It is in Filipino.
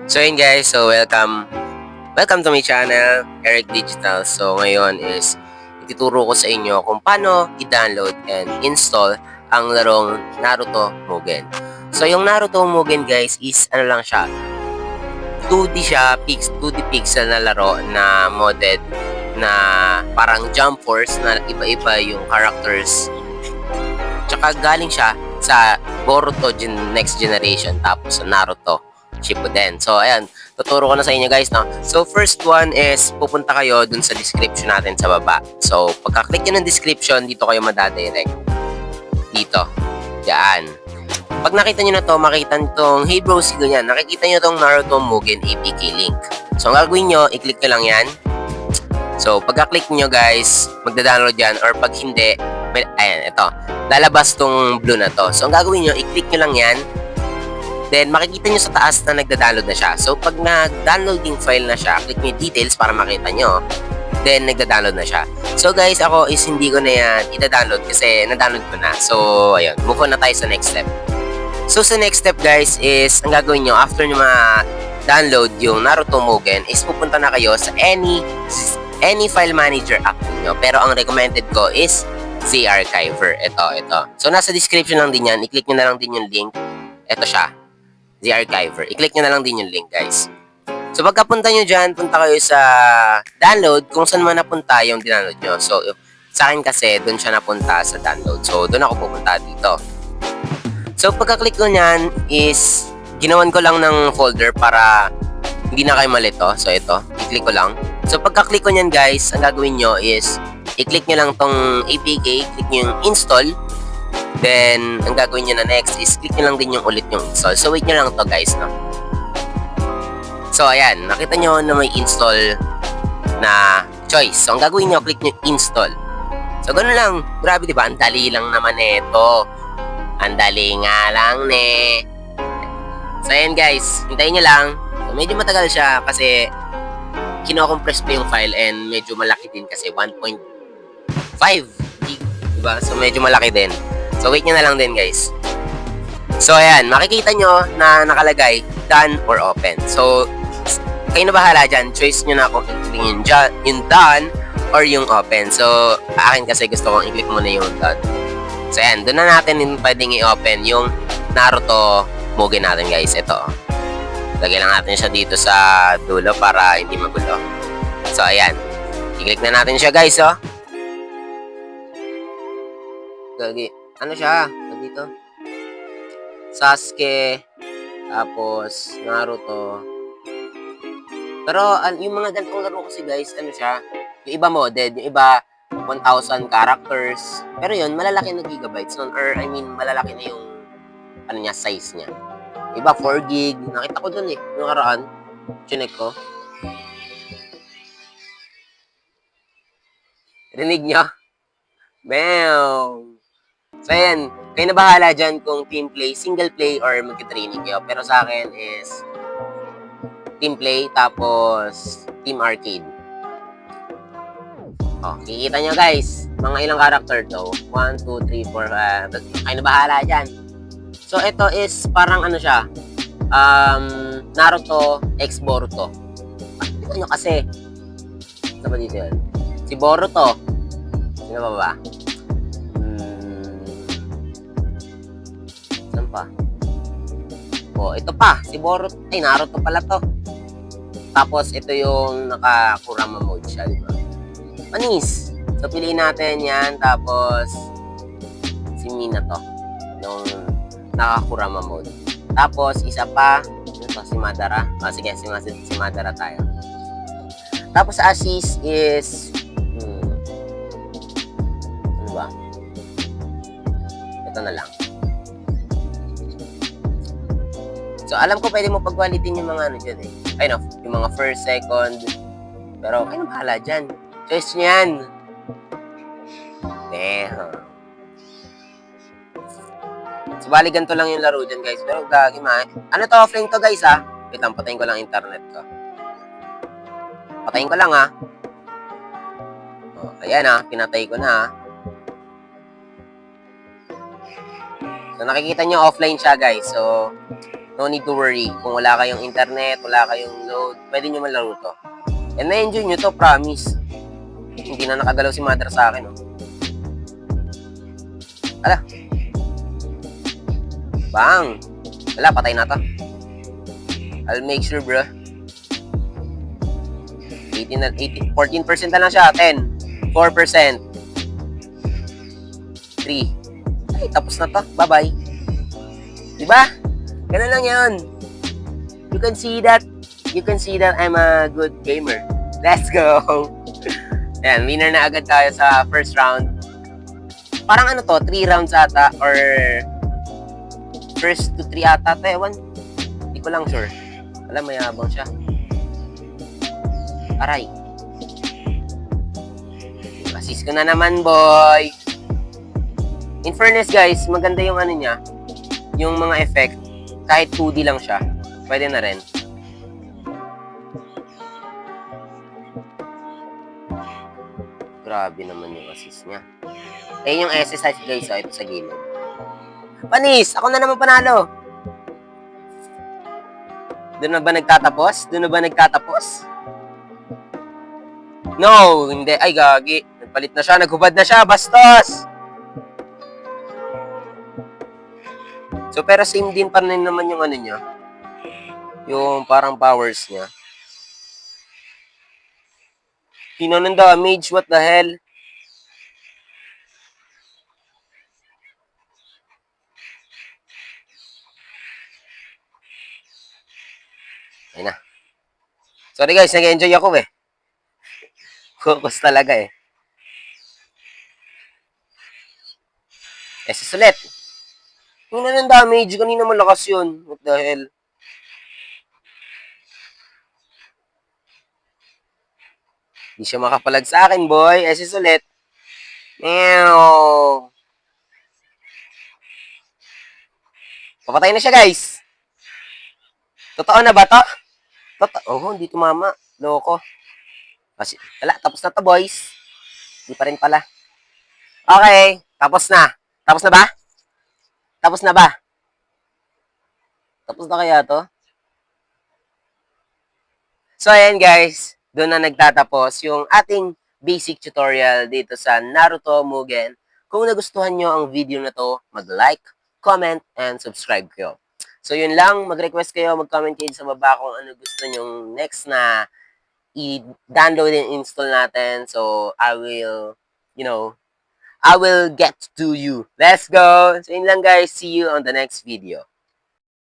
So yun guys, so welcome to my channel, Eric Digital. So ngayon is ituturo ko sa inyo kung paano i-download and install ang larong Naruto Mugen. So yung Naruto Mugen guys is ano lang siya, 2D siya, 2D pixel na laro na modded na parang Jump Force na iba-iba yung characters. Tsaka galing siya sa Boruto Next Generation tapos sa Naruto Shippuden. So, ayan, tuturo ko na sa inyo guys, no? So, first one is, pupunta kayo dun sa description natin sa baba. So, pagka-click nyo ng description, dito kayo madadirect. Dito. Diyan. Pag nakita nyo na to, makita nyo tong, hey bro, sigo yan. Nakikita nyo tong Naruto Mugen APK link. So, ang gagawin nyo, i-click nyo lang yan. So, pagka-click nyo guys, magda-download yan. Or pag hindi, ayan, ito. Lalabas tong blue na to. So, ang gagawin nyo, i-click nyo lang yan. Then, makikita nyo sa taas na nagda-download na siya. So, pag nag-downloading file na siya, click nyo yung details para makita nyo. Then, nagda-download na siya. So, guys, ako is hindi ko na yan ida-download kasi na-download ko na. So, ayun. Move on na tayo sa next step. So, sa next step, guys, is ang gagawin nyo after nyo ma-download yung Naruto Mugen is pupunta na kayo sa any file manager app nyo. Pero, ang recommended ko is Z-Archiver. Ito. So, nasa description lang din yan. I-click nyo na lang din yung link. Ito siya. Z-Archiver. I-click nyo na lang din yung link, guys. So, pagkapunta nyo dyan, punta kayo sa download, kung saan man napunta yung download nyo. So, sa akin kasi, doon siya napunta sa download. So, doon ako pupunta dito. So, pagka-click ko nyan is, ginawan ko lang ng folder para hindi na kayo malito. So, ito. I-click ko lang. So, pagka-click ko nyan, guys, ang gagawin nyo is, i-click nyo lang tong APK, click nyo yung install. Then, ang gagawin nyo na next is click nyo lang din yung ulit yung install. So, wait nyo lang to guys, no? So, ayan. Nakita nyo na may install na choice. So, ang gagawin nyo, click nyo install. So, ganun lang. Grabe, diba? Ang dali lang naman ito. Ang dali nga lang, ne. So, ayan guys. Hintayin nyo lang. So, medyo matagal siya kasi kino-compress pa yung file and medyo malaki din kasi 1.5 gig. Diba? So, medyo malaki din. So, wait nyo na lang din, guys. So, ayan. Makikita nyo na nakalagay, done or open. So, kayo na bahala dyan. Choice nyo na kung i-click yung done or yung open. So, akin kasi gusto kong i-click muna yung done. So, ayan. Doon na natin pwedeng i-open yung Naruto Mugen natin, guys. Ito. Lagay lang natin siya dito sa dulo para hindi magulo. So, ayan. I-click na natin siya, guys, oh. Ano siya? Dito. Sasuke. Tapos, Naruto. Pero, yung mga ganitong laro kasi guys, ano siya? Yung iba modded. Yung iba, 1,000 characters. Pero yun, malalaki na gigabytes nun. Or, I mean, malalaki na yung, ano niya, size niya. Iba, 4 gig. Nakita ko dun eh. Yung nakaraan. Chinek ko. Rinig niyo? Bam! So, ayan. Kayo na bahala dyan kung team play, single play, or magka-training kayo. Pero sa akin is team play, tapos team arcade. Oh, kikita nyo guys. Mga ilang character to. 1, 2, 3, 4, 5. Kayo na bahala dyan. So, ito is parang ano siya. Naruto x Boruto. Kita nyo kasi. Saan ba dito yun? Si Boruto. Sino ba? Saan pa? Oh, ito pa. Si Boruto. Ay, Naruto pala to. Tapos, ito yung naka-Kurama mode siya, di ba? Panis. So, piliin natin yan. Tapos, si Mina to. Yung naka-Kurama mode. Tapos, isa pa. Ito, si Madara. Sige, si Madara tayo. Tapos, assist is... ano ba? Ito na lang. So, alam ko pwede mo pag-qualitin yung mga ano dyan eh. Ay no, yung mga first, second. Pero, kayo na bahala dyan. Choice nyo yan. So, bali ganito lang yung laro dyan guys. Pero, gagi ma. Ano to, offline to guys ha? Wait lang, patayin ko lang internet ko. Patayin ko lang ha. Oh, ayan ha, pinatay ko na ha. So, nakikita nyo offline siya guys. So, No need to worry. Kung wala kayong internet, wala kayong load, pwede nyo malaro to. And na-enjoy nyo to, promise. Hindi na nakagalaw si mother sa akin, oh. Ala. Bang! Wala, patay na to. I'll make sure, bro. 14% na lang siya. 10. 4%. 3. Ay, tapos na to. Bye-bye. Diba? Ganun lang yun. You can see that I'm a good gamer. Let's go! Ayan, winner na agad tayo sa first round. Parang ano to, 3 rounds ata, or first to 3 ata to, ewan. Hindi ko lang sure. Alam, mayabang siya. Aray. Assist ko na naman, boy. In fairness, guys, maganda yung ano niya, yung mga effect. Kahit 2D lang siya, pwede na rin. Grabe naman yung assist niya. Ayun yung SSI, guys, ito sa gilid. Panis! Ako na naman panalo! Doon na ba nagtatapos? No! Hindi. Ay, gagi. Nagpalit na siya. Naghubad na siya. Bastos! So, pero same din pa rin naman yung ano niya. Yung parang powers niya. Sino ng damage? What the hell? Ayun na. Sorry guys, nag-enjoy ako eh. Focus talaga eh. SS ulit. Yung na ng damage, kanina malakas yun. What the hell? Hindi siya makapalag sa akin, boy. SS ulit. Meow. Papatay na siya, guys. Totoo na ba to? Oh, hindi tumama. Loko. Kasi, wala, tapos na to, boys. Hindi pa rin pala. Okay, tapos na. Tapos na ba? Tapos na ba? Tapos na kaya to? So, ayan guys. Doon na nagtatapos yung ating basic tutorial dito sa Naruto Mugen. Kung nagustuhan nyo ang video na to, mag-like, comment, and subscribe kayo. So, yun lang. Mag-request kayo, mag-comment kayo sa baba kung ano gusto nyong next na i-download and install natin. So, I will get to you. Let's go! So, yun lang guys. See you on the next video.